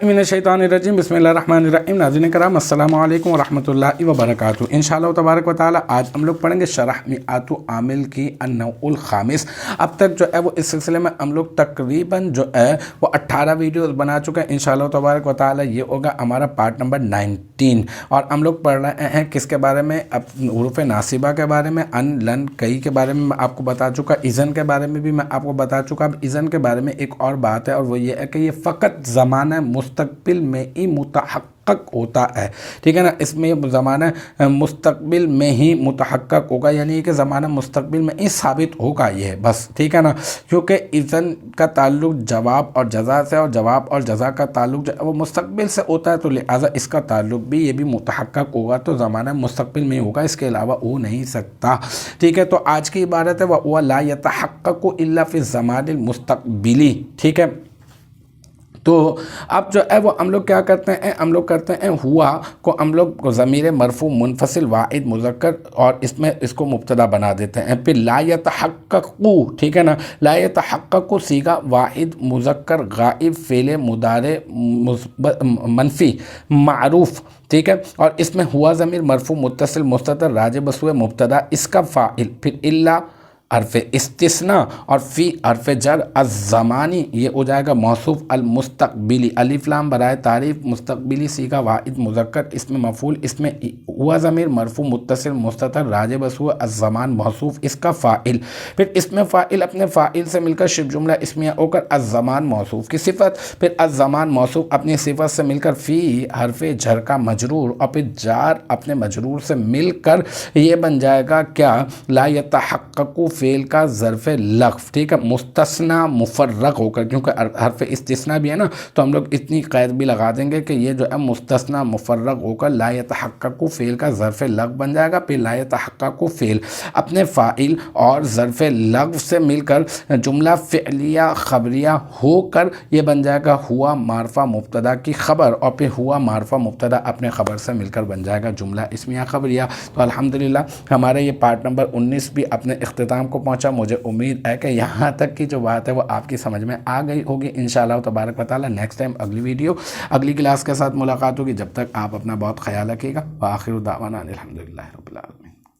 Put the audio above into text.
मिनश्शैतानिर्रजीम बिस्मिल्लाहिर्रहमानिर्रहीम। नाज़रीन करम अस्सलामु अलैकुम वरहमतुल्लाहि वबरकातुहू। इंशाअल्लाह तबारक व तआला आज हम लोग पढ़ेंगे शरह मिआतु आमिल की अन्नौउल खामिस। अब तक जो है वो इस सिलसिले में हम लोग तकरीबन जो है वो 18 वीडियोस बना चुके हैं। इंशाअल्लाह तबारक व तआला ये होगा हमारा पार्ट नंबर 19 और हम लोग पढ़ रहे हैं किसके बारे में, अब हुरूफ नासिबा के बारे में, अन लन कई के बारे में मैं आपको बता चुका, इज़न के बारे में भी मैं आपको बता चुका। अब इज़न के बारे में एक और बात है और वो ये है कि ये फ़कत ज़माना मुस्तक़बिल में ही मुतहक्क़क़ होता है, ठीक है ना। इसमें ज़माना मुस्तक़बिल में ही मुतहक्क़क़ होगा, यानी कि ज़माना मुस्तक़बिल में ही साबित होगा ये, बस, ठीक है ना। क्योंकि इज़न का ताल्लुक़ जवाब और जज़ा से और जवाब और जज़ा का ताल्लुक़ जो है वो मुस्तक़बिल से होता है, तो लिहाजा इसका ताल्लुक़ भी ये भी मुतहक्क़क़ होगा, तो ज़माना मुस्तक़बिल में होगा, इसके अलावा हो नहीं सकता, ठीक है। तो आज की इबारत है वह ला यतहक्क़क़ु इल्ला फ़ी ज़मानिल मुस्तक़बिली, ठीक है। तो अब जो है वो हम लोग क्या करते हैं, हम लोग करते हैं हुआ को हम लोग ज़मीर मरफू मुनफसिल वाहिद मुज़क्कर और इसमें इसको मुब्तदा बना देते हैं। फिर ला यतहक्क़क़ु, ठीक है ना, ला यतहक्क़क़ु सीगा वाहिद मुज़क्कर गाइब फ़ेल मुदारे मनफ़ी मारूफ़, ठीक है। और इसमें हुआ ज़मीर मरफू मुत्तसिल मुस्ततर राज बसुए मुब्तदा इसका फ़ाइल, फिर इल्ला हर्फ इस्तिस्ना और फ़ी हर्फ जर अज़्ज़मानी ये हो जाएगा मौसूफ़ अल मुस्तक़बिली, अलिफ लाम बराए तारीफ़ मुस्तक़बिली सीगा वाहिद मुज़क्कर इसमें मफ़ूल, इसमें हुआ ज़मीर मरफू मुत्तसिल मुस्ततर राज बसुआ अज़्ज़मान मौसूफ़ इसका फ़ाइल, फिर इसमें फ़ाइल अपने फ़ाइल से मिलकर शिब जुमला इसमिया होकर अज़्ज़मान मौसूफ़ की सिफ़त, फिर अज़्ज़मान मौसूफ़ अपनी सिफ़त से मिलकर फ़ी हर्फ जर का मजरूर और फिर जार अपने मजरूर से मिलकर ये बन जाएगा क्या, ला यतहक्क़क़ु फ़ेल का ज़र्फ़ लग़्फ़, ठीक है, मुस्तस्ना मुफ़र्रक़ होकर, क्योंकि हर्फ़ इस्तिस्ना भी है ना, तो हम लोग इतनी क़ैद भी लगा देंगे कि ये जो है मुस्तस्ना मुफ़र्रक़ होकर ला यतहक्क़क़ु फ़ेल का ज़र्फ़ लग़्फ़ बन जाएगा। फिर ला यतहक्क़क़ु फ़ेल अपने फ़ाइल और ज़र्फ़ लग़्फ़ से मिलकर जुमला फ़िअलिया ख़बरिया होकर ये बन जाएगा हुआ मारफ़ा मुब्तदा की ख़बर और फिर हुआ मारफ़ा मुब्तदा अपने ख़बर से मिलकर बन जाएगा जुमला इस्मिया ख़बरिया। तो अल्हम्दुलिल्लाह हमारे ये पार्ट नंबर 19 भी अपने इख्तिताम को पहुंचा। मुझे उम्मीद है कि यहाँ तक की जो बात है वो आपकी समझ में आ गई होगी। इंशाअल्लाह तबारक व तआला नेक्स्ट टाइम अगली वीडियो अगली क्लास के साथ मुलाकात होगी। जब तक आप अपना बहुत ख्याल रखिएगा। व आखिरु दावाना अनिल हम्दुलिल्लाहि रब्बिल आलमीन।